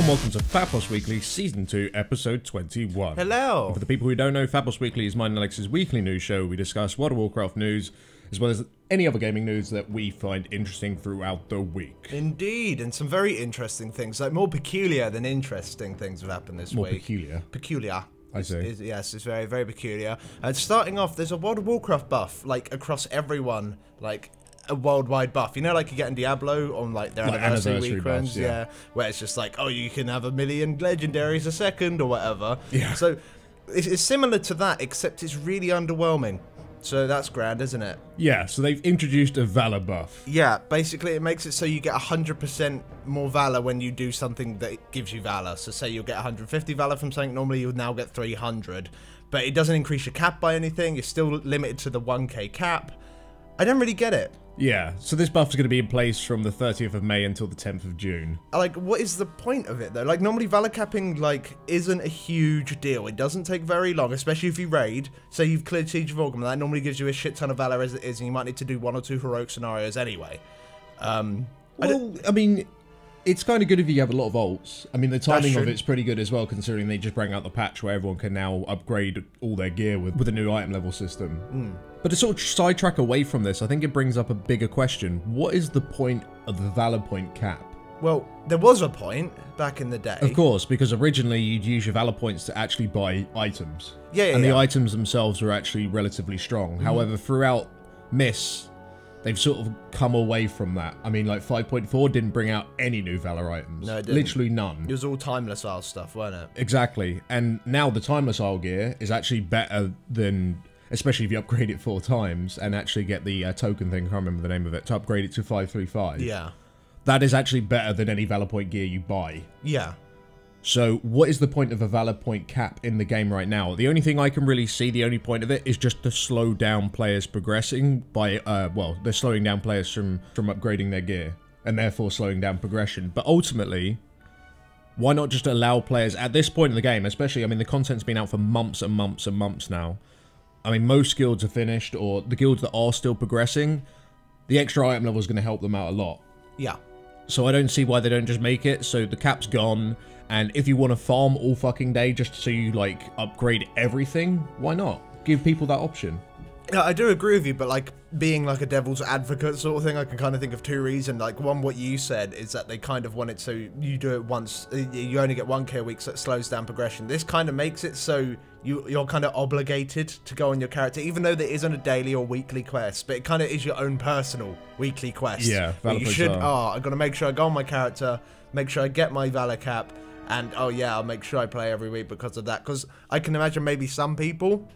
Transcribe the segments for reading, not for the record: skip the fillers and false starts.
and welcome to FatBoss Weekly Season 2, Episode 21. Hello! And for the people who don't know, FatBoss Weekly is mine and Alex's weekly news show. We discuss World of Warcraft news, as well as any other gaming news that we find interesting throughout the week. Indeed, and some very interesting things, like more peculiar than interesting things have happened this week. More peculiar. Peculiar. I see. Yes, it's very, very peculiar. Starting off, there's a World of Warcraft buff, like, across everyone, like, a worldwide buff. You know, like you get in Diablo on, like, their anniversary weekends, buffs, yeah. where it's just like, oh, you can have 1,000,000 legendaries a second, or whatever. Yeah. So, it's similar to that, except it's really underwhelming. So that's grand, isn't it? Yeah, so they've introduced a Valor buff. Yeah, basically it makes it so you get 100% more Valor when you do something that gives you Valor. So say you'll get 150 Valor from something, normally you'll now get 300. But it doesn't increase your cap by anything, you're still limited to the 1k cap. I don't really get it. Yeah, so this buff is going to be in place from the 30th of May until the 10th of June. Like, what is the point of it, though? Like, normally Valor capping, like, isn't a huge deal. It doesn't take very long, especially if you raid. Say you've cleared Siege of Orgrimmar, that normally gives you a shit ton of Valor as it is, and you might need to do 1 or 2 heroic scenarios anyway. Well, I mean, it's kind of good if you have a lot of ults. I mean, the timing of it's pretty good as well, considering they just bring out the patch where everyone can now upgrade all their gear with a new item level system. But to sort of sidetrack away from this, I think it brings up a bigger question. What is the point of the Valor point cap? Well, there was a point back in the day. Of course, because originally you'd use your Valor points to actually buy items. And the items themselves were actually relatively strong. However, throughout Miss, they've sort of come away from that. I mean, like 5.4 didn't bring out any new Valor items. No, it didn't. Literally none. It was all Timeless Isle stuff, wasn't it? Exactly. And now the Timeless Isle gear is actually better than, especially if you upgrade it 4 times and actually get the token thing, I can't remember the name of it, to upgrade it to 535. Yeah. That is actually better than any Valor point gear you buy. Yeah. So what is the point of a Valor point cap in the game right now? The only thing I can really see, the only point of it, is just to slow down players progressing by, well, they're slowing down players from upgrading their gear, and therefore slowing down progression. But ultimately, why not just allow players, at this point in the game, especially, I mean, the content's been out for months and months and months now. I mean, most guilds are finished, or the guilds that are still progressing, the extra item level is going to help them out a lot. Yeah. So I don't see why they don't just make it so the cap's gone, and if you want to farm all fucking day just so you, like, upgrade everything, why not? Give people that option. Yeah, I do agree with you, but, like, being, like, a devil's advocate sort of thing, I can kind of think of 2 reasons. Like, one, what you said is that they kind of want it so you do it once, you only get 1k a week, so it slows down progression. This kind of makes it so you're kind of obligated to go on your character, even though there isn't a daily or weekly quest, but it kind of is your own personal weekly quest. Yeah, you should, I've got to make sure I go on my character, make sure I get my Valor cap, and, oh yeah, I'll make sure I play every week because of that. Because I can imagine maybe some people,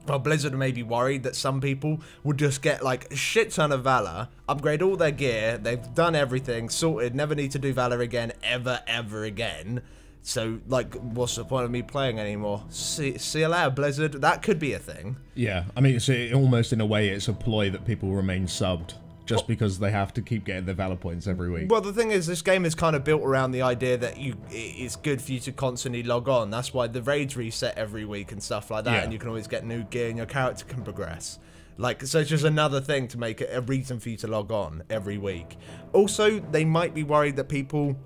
well, Blizzard may be worried that some people would just get, like, a shit ton of Valor, upgrade all their gear, they've done everything, sorted, never need to do Valor again, ever again. So, like, what's the point of me playing anymore? See you later, Blizzard. That could be a thing. Yeah, I mean, it's almost in a way it's a ploy that people remain subbed just because they have to keep getting their Valor points every week. Well, the thing is, this game is kind of built around the idea that it's good for you to constantly log on. That's why the raids reset every week and stuff like that, Yeah. and you can always get new gear and your character can progress. Like, so it's just another thing to make it a reason for you to log on every week. Also, they might be worried that people,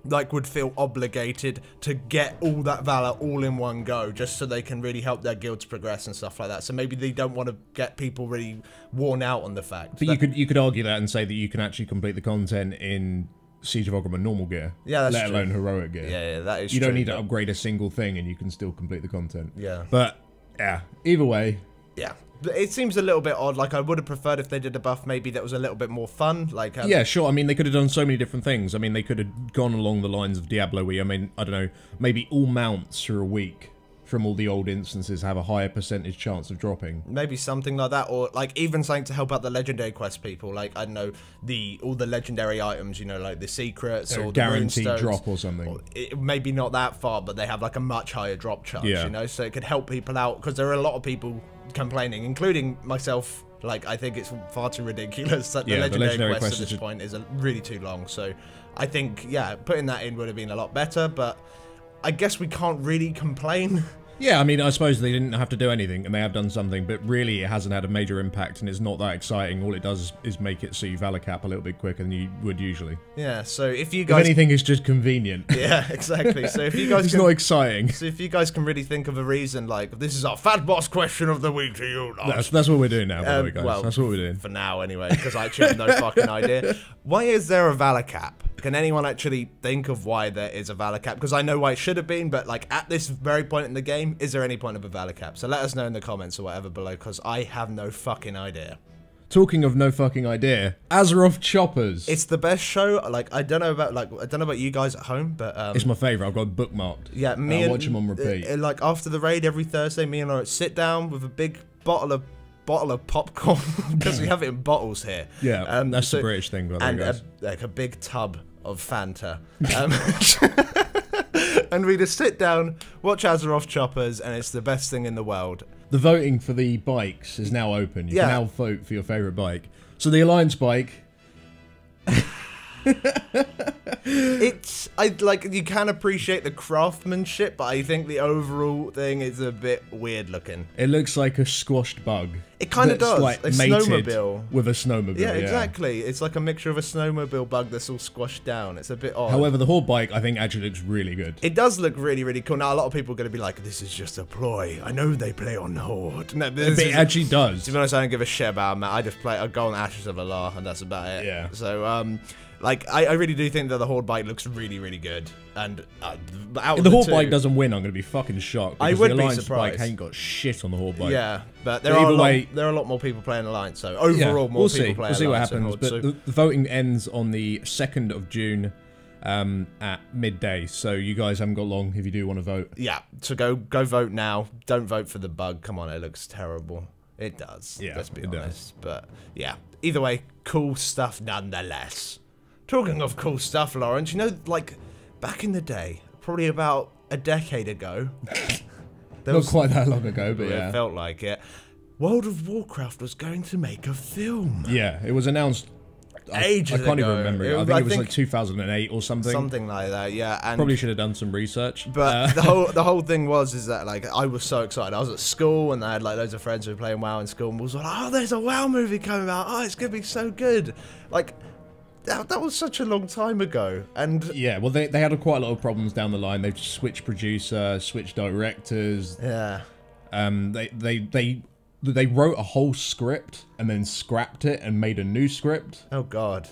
like, would feel obligated to get all that Valor all in one go just so they can really help their guilds progress and stuff like that. So maybe they don't want to get people really worn out on the fact. But you could argue that and say that you can actually complete the content in Siege of Orgrimmar normal gear. Yeah, that's let true. alone heroic gear. Yeah, that is true. You don't need to upgrade a single thing and you can still complete the content. Yeah. But, yeah, either way. Yeah. It seems a little bit odd. Like, I would have preferred if they did a buff maybe that was a little bit more fun. Like, yeah, sure. I mean, they could have done so many different things. I mean, they could have gone along the lines of Diablo-y. I mean, I don't know, maybe all mounts for a week from all the old instances have a higher percentage chance of dropping. Maybe something like that, or like even something to help out the legendary quest people. Like, I don't know, all the legendary items, you know, like the secrets or the guaranteed runestones, drop or something. Or maybe not that far, but they have like a much higher drop chance. Yeah. You know, so it could help people out because there are a lot of people complaining, including myself. Like, I think it's far too ridiculous that the legendary quest at this point is really too long. So I think, yeah, putting that in would have been a lot better, but I guess we can't really complain Yeah, I mean, I suppose they didn't have to do anything, and they have done something, but really it hasn't had a major impact, and it's not that exciting. All it does is make it so you valor cap a little bit quicker than you would usually. Yeah, so if you guys... If anything, it's just convenient. Yeah, exactly. So if you guys it's not exciting. So if you guys can really think of a reason, like, this is our Fat Boss question of the week to you lot. That's what we're doing now, by the way, guys. Well, that's what we're doing. For now, anyway, because I actually have no fucking idea. Why is there a valor cap? Can anyone actually think of why there is a valor cap? Because I know why it should have been, but like at this very point in the game, is there any point of a valor cap? So let us know in the comments or whatever below, because I have no fucking idea. Talking of no fucking idea, Azeroth Choppers. It's the best show. Like I don't know about you guys at home, but it's my favorite. I've got it bookmarked. Yeah, me and watch them on repeat. Like after the raid every Thursday, me and Lawrence sit down with a big bottle of popcorn because we have it in bottles here. Yeah, that's the British thing, by the way, guys. Like a big tub of Fanta. And we just sit down, watch Azeroth Choppers, and it's the best thing in the world. The voting for the bikes is now open. You can now vote for your favourite bike. So the Alliance bike... you can appreciate the craftsmanship, but I think the overall thing is a bit weird looking. It looks like a squashed bug. It kind of does. Like a mated snowmobile with a snowmobile. Yeah, exactly. It's like a mixture of a snowmobile bug that's all squashed down. It's a bit odd. However, the Horde bike I think actually looks really good. It does look really, really cool. Now a lot of people are going to be like, "This is just a ploy." I know they play on Horde. No, it actually does. To be honest, I don't give a shit about them. I just play. I go on Ashes of Allah, and that's about it. Yeah. So like, I really do think that the Horde bike looks really, really good. And if the Horde bike doesn't win, I'm going to be fucking shocked. I would the be Alliance surprised. bike ain't got shit on the Horde bike. Yeah, but there are a lot more people playing Alliance. So overall, more people playing Alliance. We'll see what happens. But the voting ends on the 2nd of June at midday. So you guys haven't got long if you do want to vote. Yeah, so go vote now. Don't vote for the bug. Come on, it looks terrible. It does. Yeah, let's be honest. But yeah, either way, cool stuff nonetheless. Talking of cool stuff, Lawrence, you know, like, back in the day, probably about a decade ago... Not quite that long ago, but yeah. It felt like it. World of Warcraft was going to make a film. Yeah, it was announced... ages ago. I can't even remember it. I think it was like 2008 or something. Something like that, yeah. And probably should have done some research. But the whole thing is that, like, I was so excited. I was at school, and I had, like, loads of friends who were playing WoW in school, and we was like, oh, there's a WoW movie coming out. Oh, it's going to be so good. Like... That was such a long time ago, and yeah, well, they had quite a lot of problems down the line. They've switched producer, switched directors. Yeah. They wrote a whole script and then scrapped it and made a new script. Oh God.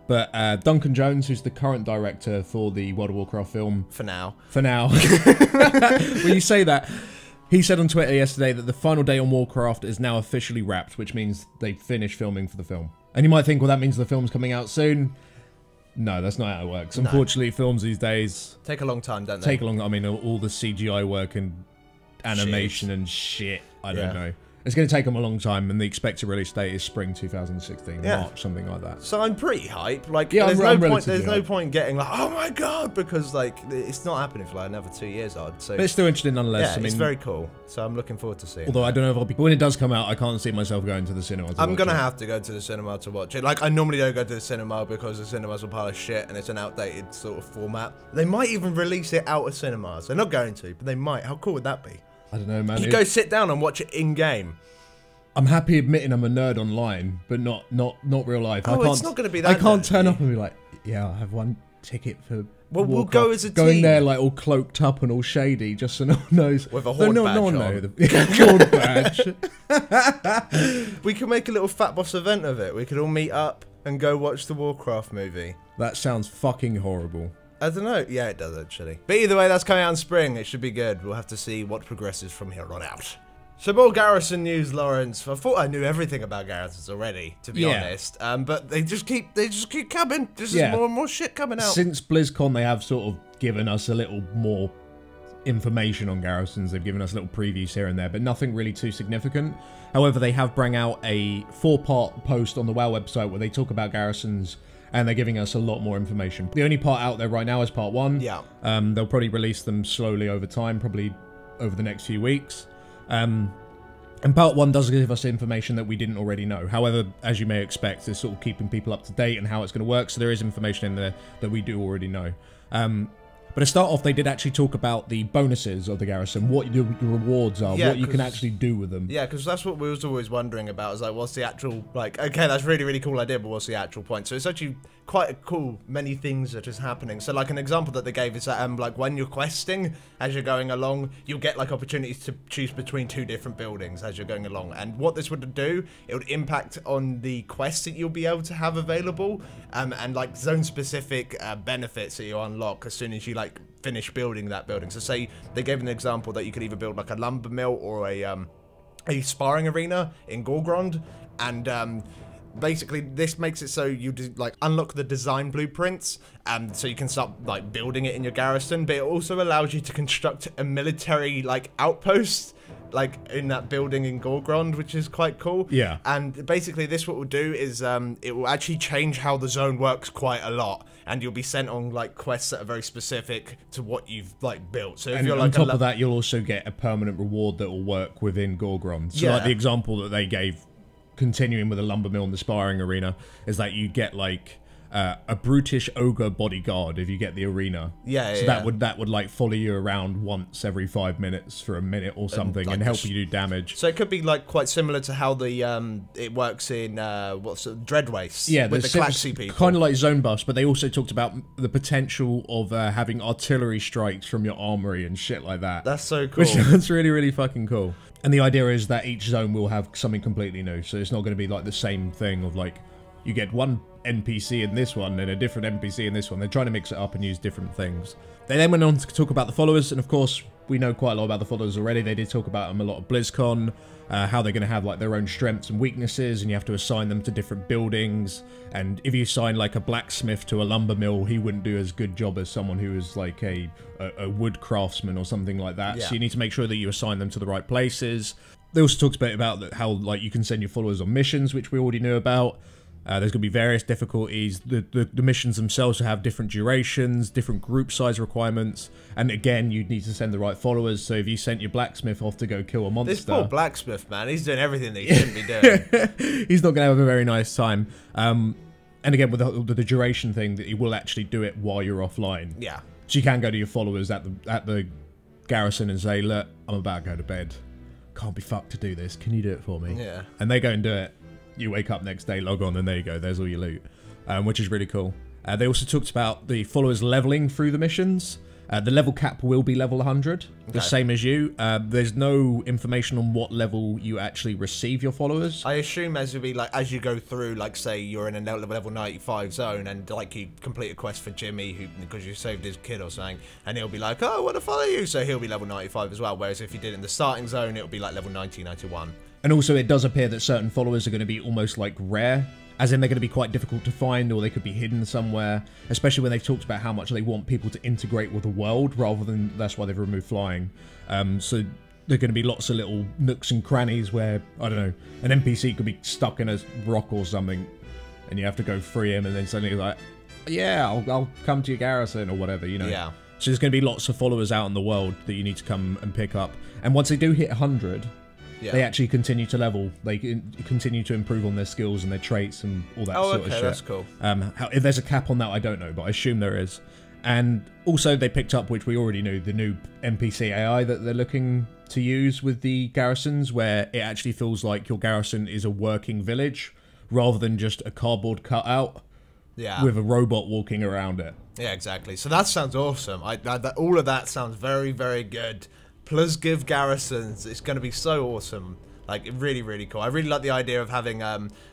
But Duncan Jones, who's the current director for the World of Warcraft film, for now, when you say that. He said on Twitter yesterday that the final day on Warcraft is now officially wrapped, which means they've finished filming for the film. And you might think, well, that means the film's coming out soon. No, that's not how it works. No. Unfortunately, films these days... take a long time, don't they? I mean, all the CGI work and animation and shit, I don't know. It's going to take them a long time, and the expected release date is spring 2016, March, something like that. So I'm pretty hype. Like, yeah, there's no point getting like, oh my God, because like it's not happening for like another 2 years, odd. So, but it's still interesting nonetheless. Yeah, I mean, it's very cool. So I'm looking forward to seeing. Although I don't know if I'll be. When it does come out, I can't see myself going to the cinema. I'm gonna have to go to the cinema to watch it. Like I normally don't go to the cinema because the cinemas are a pile of shit and it's an outdated sort of format. They might even release it out of cinemas. They're not going to, but they might. How cool would that be? I don't know, man. You go sit down and watch it in game. I'm happy admitting I'm a nerd online, but not real life. Oh, it's not going to be that. I can't turn up and be like, yeah, I have one ticket for. Well, we'll go as a team. Going there like all cloaked up and all shady, just so no one knows. With a Horde badge on. Horde badge. We can make a little FatBoss event of it. We could all meet up and go watch the Warcraft movie. That sounds fucking horrible. I don't know. Yeah, it does actually. But either way, that's coming out in spring. It should be good. We'll have to see what progresses from here on out. So more Garrison news, Lawrence. I thought I knew everything about Garrisons already, to be honest. But they just keep coming. Just more and more shit coming out. Since BlizzCon, they have sort of given us a little more information on Garrisons. They've given us little previews here and there, but nothing really too significant. However, they have bring out a 4-part post on the WoW website where they talk about Garrisons, and they're giving us a lot more information. The only part out there right now is part 1. Yeah. They'll probably release them slowly over time, probably over the next few weeks. And part 1 does give us information that we didn't already know. However, as you may expect, it's sort of keeping people up to date and how it's going to work, so there is information in there that we do already know. But to start off, they did actually talk about the bonuses of the Garrison, what the rewards are, what you can actually do with them. Yeah, because that's what we was always wondering about, is like, what's the actual, like, okay, that's really, really cool idea, but what's the actual point? So it's actually quite a cool, many things that is happening. So like an example that they gave is that like when you're questing, as you're going along, you'll get like opportunities to choose between 2 different buildings as you're going along. And what this would do, it would impact on the quests that you'll be able to have available, and like zone specific benefits that you unlock as soon as you like finish building that building. So say they gave an example that you could either build like a lumber mill or a sparring arena in Gorgrond, and basically this makes it so you like unlock the design blueprints, so you can start like building it in your garrison, but it also allows you to construct a military like outpost like in that building in Gorgrond, which is quite cool. Yeah. And basically this what will do is it will actually change how the zone works quite a lot, and you'll be sent on like quests that are very specific to what you've like built. So if you're like on top of that, you'll also get a permanent reward that will work within Gorgrond. So like the example that they gave, continuing with the lumber mill and the sparring arena, is that you get like a brutish ogre bodyguard if you get the arena. So that would like follow you around once every 5 minutes for a minute or something, and help you do damage. So it could be like quite similar to how the it works in Dread Waste. Yeah, with the Claxy people. Kind of like zone buffs, but they also talked about the potential of having artillery strikes from your armory and shit like that. That's so cool. Which that's really, really fucking cool. And the idea is that each zone will have something completely new, so it's not going to be like the same thing of like you get one NPC in this one and a different NPC in this one. They're trying to mix it up and use different things. They then went on to talk about the followers, and of course we know quite a lot about the followers already. They did talk about them a lot at BlizzCon, how they're going to have like their own strengths and weaknesses, and you have to assign them to different buildings. And if you assign like a blacksmith to a lumber mill, he wouldn't do as good job as someone who is like a wood craftsman or something like that. So you need to make sure that you assign them to the right places. They also talked a bit about how like you can send your followers on missions, which we already knew about. There's going to be various difficulties. The missions themselves will have different durations, different group size requirements, and again, you'd need to send the right followers. So if you sent your blacksmith off to go kill a monster... This poor blacksmith, man, he's doing everything that he shouldn't be doing. He's not going to have a very nice time. And again, with the duration thing, that he will actually do it while you're offline. Yeah. So you can go to your followers at the garrison and say, look, I'm about to go to bed. Can't be fucked to do this. Can you do it for me? Yeah. And they go and do it. You wake up next day, log on, and there you go. There's all your loot, which is really cool. They also talked about the followers leveling through the missions. The level cap will be level 100, the same as you. There's no information on what level you actually receive your followers. I assume as you go through, like say you're in a level 95 zone, and like you complete a quest for Jimmy because you saved his kid or something, and he'll be like, oh, I want to follow you, so he'll be level 95 as well. Whereas if you did it in the starting zone, it'll be like level 90, 91. And also, it does appear that certain followers are going to be almost like rare, as in they're going to be quite difficult to find, or they could be hidden somewhere, especially when they've talked about how much they want people to integrate with the world, rather than, that's why they've removed flying. So there are going to be lots of little nooks and crannies where, I don't know, an NPC could be stuck in a rock or something, and you have to go free him, and then suddenly he's like, yeah, I'll come to your garrison, or whatever, you know. Yeah. So there's going to be lots of followers out in the world that you need to come and pick up. And once they do hit 100... they actually continue to level. They continue to improve on their skills and their traits and all that sort of shit. That's cool. If there's a cap on that, I don't know, but I assume there is. And also, they picked up, which we already knew, the new NPC AI that they're looking to use with the garrisons, where it actually feels like your garrison is a working village, rather than just a cardboard cutout with a robot walking around it. Yeah, exactly. So that sounds awesome. All of that sounds very, very good. Plus give garrisons, it's going to be so awesome. Like, really, really cool. I really like the idea of having,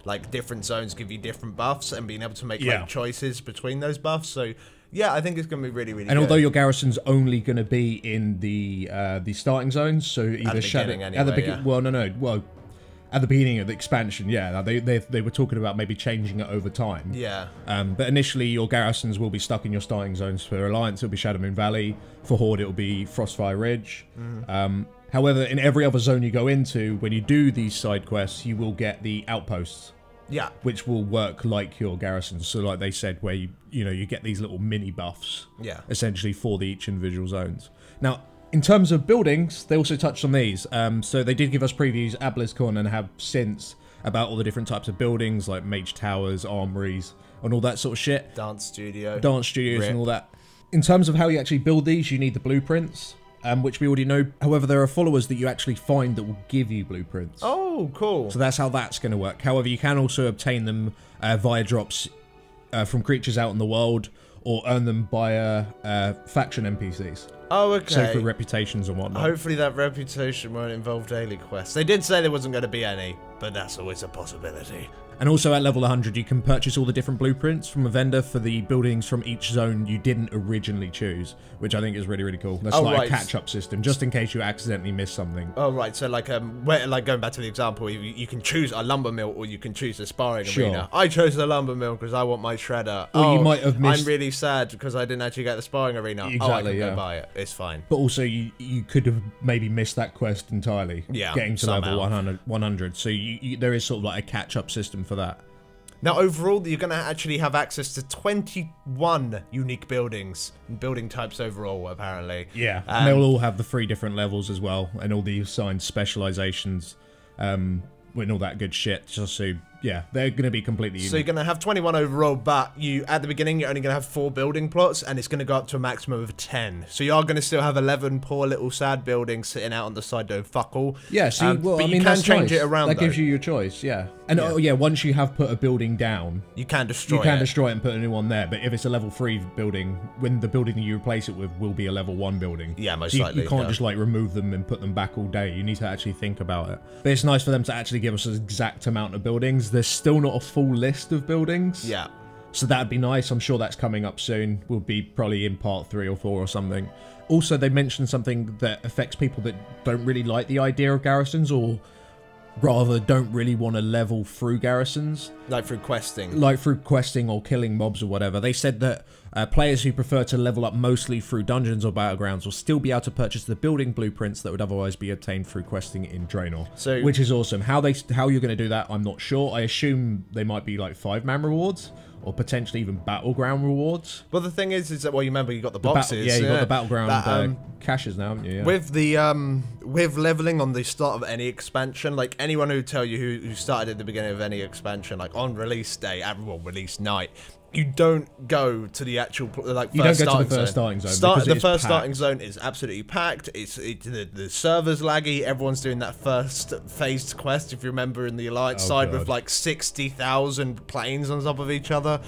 like, different zones give you different buffs and being able to make, like, choices between those buffs. So, yeah, I think it's going to be really, really good. And although your garrison's only going to be in the starting zones, so either at the beginning, anyway, well, at the beginning of the expansion, they were talking about maybe changing it over time. Yeah. But initially, your garrisons will be stuck in your starting zones. For Alliance, it'll be Shadowmoon Valley. For Horde, it'll be Frostfire Ridge. However, in every other zone you go into, when you do these side quests, you will get the outposts. Yeah. Which will work like your garrisons. So like they said, where you get these little mini buffs. Yeah. Essentially for each individual zones. Now, in terms of buildings, they also touched on these. So they did give us previews at BlizzCon and have since about all the different types of buildings, like mage towers, armories, and all that sort of shit. Dance studios and all that. In terms of how you actually build these, you need the blueprints, which we already know. However, there are followers that you actually find that will give you blueprints. Oh, cool. So that's how that's going to work. However, you can also obtain them via drops from creatures out in the world, or earn them via faction NPCs. Oh, okay. So for reputations and whatnot. Hopefully that reputation won't involve daily quests. They did say there wasn't going to be any, but that's always a possibility. And also at level 100, you can purchase all the different blueprints from a vendor for the buildings from each zone you didn't originally choose, which I think is really, really cool. That's like a catch-up system, just in case you accidentally miss something. Oh, right. So, like going back to the example, you can choose a lumber mill or you can choose a sparring arena. I chose the lumber mill because I want my shredder. Or you might have missed... I'm really sad because I didn't actually get the sparring arena. Exactly, I can go buy it. It's fine. But also, you could have maybe missed that quest entirely. Yeah, getting to level 100. So there is sort of like a catch-up system for that. Now, overall, you're going to actually have access to 21 unique building types overall, apparently. Yeah, and they'll all have the 3 different levels as well, and all the assigned specializations, and all that good shit. Just so, yeah, they're going to be completely unique. So you're going to have 21 overall, but at the beginning, you're only going to have 4 building plots, and it's going to go up to a maximum of 10. So you are going to still have 11 poor little sad buildings sitting out on the side doing fuck all. Yeah, see, well, but I mean, you can change it around, That gives you your choice, yeah. And oh yeah, once you have put a building down, you can destroy it. You can destroy it and put a new one there. But if it's a level 3 building, when the building that you replace it with will be a level 1 building. Yeah, most so likely. You can't just like remove them and put them back all day. You need to actually think about it. But it's nice for them to actually give us an exact amount of buildings. There's still not a full list of buildings. Yeah. So that'd be nice. I'm sure that's coming up soon. Will be probably in part 3 or 4 or something. Also, they mentioned something that affects people that don't really like the idea of garrisons, or rather don't really want to level through garrisons. Like through questing. Like through questing or killing mobs or whatever. They said that players who prefer to level up mostly through dungeons or battlegrounds will still be able to purchase the building blueprints that would otherwise be obtained through questing in Draenor. So, which is awesome. How you're going to do that, I'm not sure. I assume they might be like 5-man rewards, or potentially even battleground rewards. Well, the thing is that, well, you remember you got the boxes. You got the battleground caches now, haven't you? Yeah. With the with leveling on the start of any expansion, like anyone who would tell you who started at the beginning of any expansion, like on release day, release night, you don't go to the actual first starting zone. The first starting zone is absolutely packed. The server's laggy. Everyone's doing that first phased quest, if you remember, in the Alliance side, with like 60,000 planes on top of each other.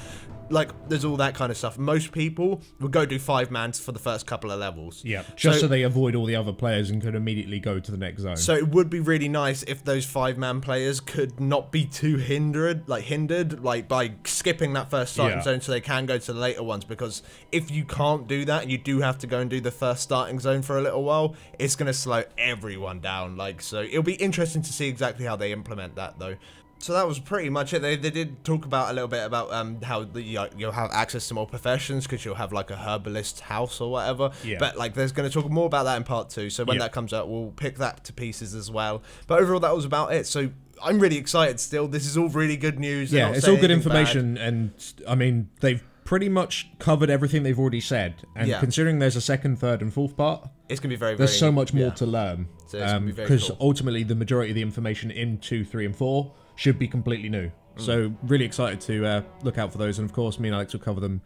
Like, there's all that kind of stuff. Most people will go do 5-mans for the first couple of levels. Yeah, just so they avoid all the other players and could immediately go to the next zone. So it would be really nice if those 5-man players could not be too hindered by skipping that first starting zone, so they can go to the later ones. Because if you can't do that and you do have to go and do the first starting zone for a little while, it's going to slow everyone down. So it'll be interesting to see exactly how they implement that, though. So that was pretty much it. They did talk about a little bit about how you'll have access to more professions, because you'll have like a herbalist house or whatever. Yeah. But like, there's going to talk more about that in part 2. So when that comes out, we'll pick that to pieces as well. But overall, that was about it. So I'm really excited still. This is all really good news. Yeah, it's all good information. And I mean, they've pretty much covered everything they've already said. And considering there's a 2nd, 3rd, and 4th part, it's going to be very, there's so much more to learn. So it's going to be very because cool. ultimately, the majority of the information in 2, 3, and 4 should be completely new. So really excited to look out for those, and of course me and Alex will cover them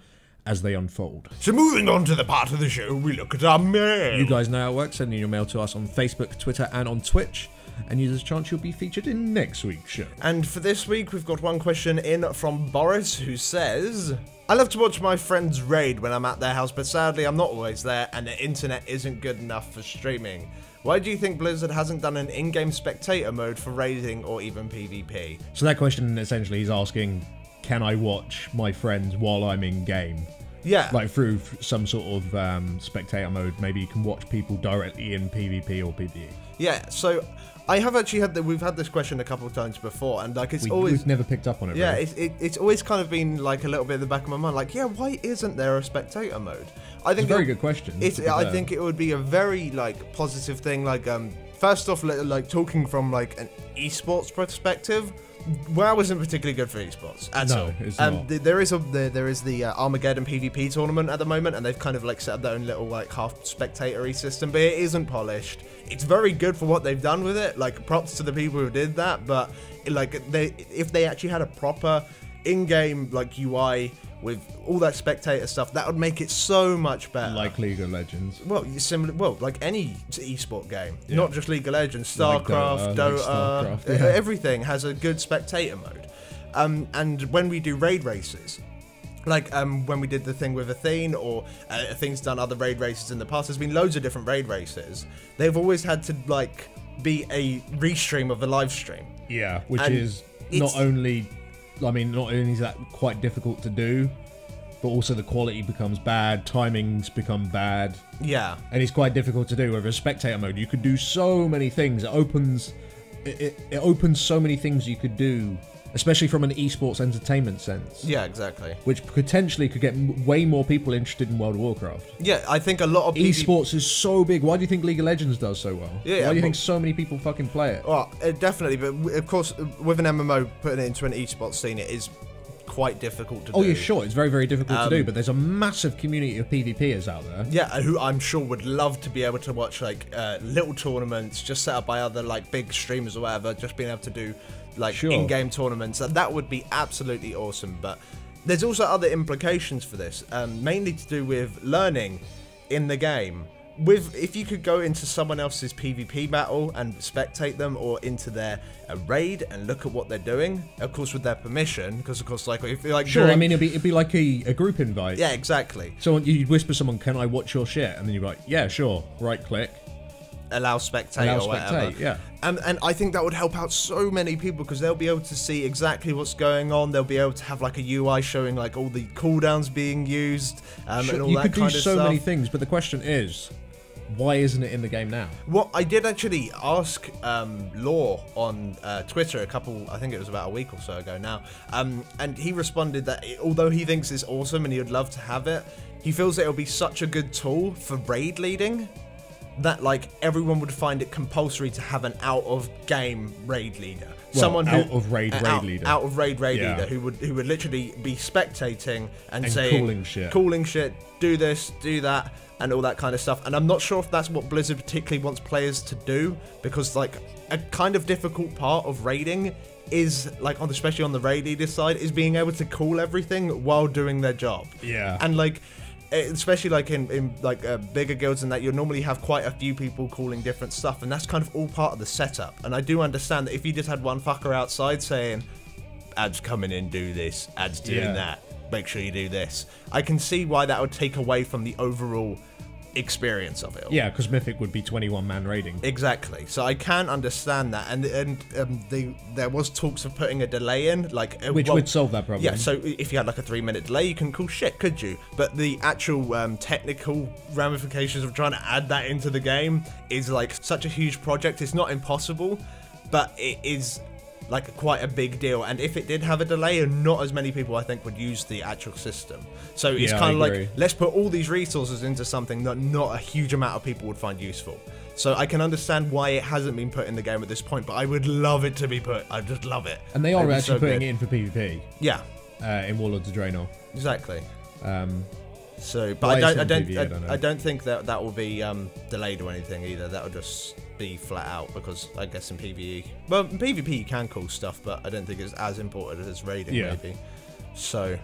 as they unfold. So moving on to the part of the show, we look at our mail. You guys know how it works. Send in your mail to us on Facebook, Twitter, and on Twitch, and there's a chance you'll be featured in next week's show. And for this week, we've got one question in from Boris, who says, I love to watch my friends raid when I'm at their house, but sadly I'm not always there and the internet isn't good enough for streaming. Why do you think Blizzard hasn't done an in-game spectator mode for raiding or even PvP? So that question essentially is asking, can I watch my friends while I'm in-game? Yeah. Like through some sort of spectator mode, maybe you can watch people directly in PvP or PvE. Yeah, so I have actually we've had this question a couple of times before, and like we've never picked up on it. Yeah, really. it's always kind of been like a little bit in the back of my mind, like, yeah, why isn't there a spectator mode? I think it's a very good question. I think it would be a very like positive thing. Like, first off, like talking from like an esports perspective, WoW isn't particularly good for esports at all. It's not. There is the Armageddon PvP tournament at the moment, and they've kind of like set up their own little like half spectatory system, but it isn't polished. It's very good for what they've done with it. Like, props to the people who did that, but like if they actually had a proper in-game like UI with all that spectator stuff, that would make it so much better. Like League of Legends. Well, similar. Well, like any esport game, not just League of Legends, StarCraft, Like Dota, Starcraft, everything has a good spectator mode. And when we do raid races, like when we did the thing with Athene, or Athene's done other raid races in the past, there's been loads of different raid races. They've always had to like be a restream of a live stream. Yeah, which is not only is that quite difficult to do, but also the quality becomes bad, timings become bad. Yeah. And it's quite difficult to do. With a spectator mode, you could do so many things. It opens so many things you could do, especially from an esports entertainment sense. Yeah, exactly. Which potentially could get way more people interested in World of Warcraft. Yeah, I think a lot of esports is so big. Why do you think League of Legends does so well? Yeah, why do you think so many people fucking play it? Well, definitely, but of course, with an MMO, putting it into an esports scene, it is quite difficult to do. Oh, yeah, sure. It's very, very difficult to do, but there's a massive community of PvPers out there. Yeah, who I'm sure would love to be able to watch, like, little tournaments just set up by other, like, big streamers or whatever, just being able to do, like, in-game tournaments. That would be absolutely awesome, but there's also other implications for this, mainly to do with learning in the game. If you could go into someone else's PvP battle and spectate them, or into their raid and look at what they're doing, of course with their permission, because of course, like, if you're like, sure, I mean, it'd be like a group invite. Yeah, exactly. So you'd whisper someone, "Can I watch your shit?" And then you'd be like, "Yeah, sure." Right click. Allow spectate or whatever. Yeah. And I think that would help out so many people, because they'll be able to see exactly what's going on. They'll be able to have like a UI showing like all the cooldowns being used, and all that kind of stuff. You could do so many things, but the question is, why isn't it in the game now? Well, I did actually ask Law on Twitter I think it was about a week or so ago now, and he responded that although he thinks it's awesome and he would love to have it, he feels that it'll be such a good tool for raid leading that like everyone would find it compulsory to have an out-of-game raid leader. Well, Someone who out of raid leader who would literally be spectating and saying cooling shit, do this, do that, and all that kind of stuff. And I'm not sure if that's what Blizzard particularly wants players to do, because like a kind of difficult part of raiding is like especially on the raid leader side, is being able to cool everything while doing their job. Yeah. And like, especially like in like bigger guilds and that, you'll normally have quite a few people calling different stuff, and that's kind of all part of the setup. And I do understand that if you just had one fucker outside saying, "Ads coming in, do this, ads doing that, make sure you do this," I can see why that would take away from the overall experience of it all. Yeah, because Mythic would be 21-man raiding. Exactly. So I can understand that, and there was talks of putting a delay in, like which would solve that problem. Yeah. So if you had like a 3-minute delay, you can call shit, could you? But the actual technical ramifications of trying to add that into the game is like such a huge project. It's not impossible, but it is like quite a big deal, and if it did have a delay, and not as many people I think would use the actual system. So it's kind of like, let's put all these resources into something that not a huge amount of people would find useful. So I can understand why it hasn't been put in the game at this point, but I would love it to be put. I just love it. And they are actually putting it in for PvP. Yeah. In Warlords of Draenor. Exactly. But I don't think that will be delayed or anything either. That will just be flat out, because I guess in PvE, well, in PvP you can call stuff, but I don't think it's as important as raiding maybe. So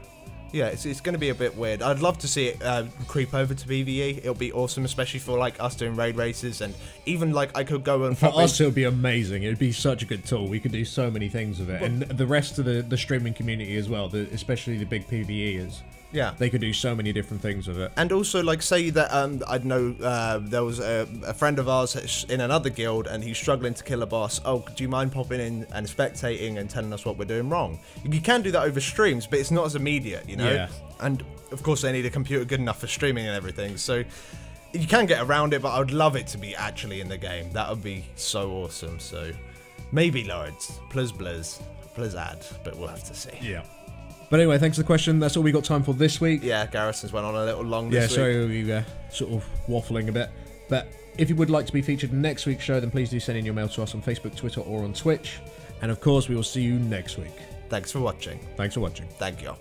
yeah, it's going to be a bit weird. I'd love to see it creep over to PvE. It'll be awesome, especially for like us doing raid races, and even like I could go and for us it would be amazing. It would be such a good tool. We could do so many things with it, and the rest of the streaming community as well, especially the big PvEers. Yeah, they could do so many different things with it. And also, like, say that I know there was a friend of ours in another guild, and he's struggling to kill a boss. Oh, do you mind popping in and spectating and telling us what we're doing wrong? You can do that over streams, but it's not as immediate, you know. Yeah. And of course, they need a computer good enough for streaming and everything. So you can get around it, but I would love it to be actually in the game. That would be so awesome. So maybe, Lords, please add, but we'll have to see. Yeah. But anyway, thanks for the question. That's all we got time for this week. Yeah, Garrison's went on a little long this week. Yeah, sorry we were sort of waffling a bit. But if you would like to be featured in next week's show, then please do send in your mail to us on Facebook, Twitter, or on Twitch. And of course, we will see you next week. Thanks for watching. Thanks for watching. Thank you.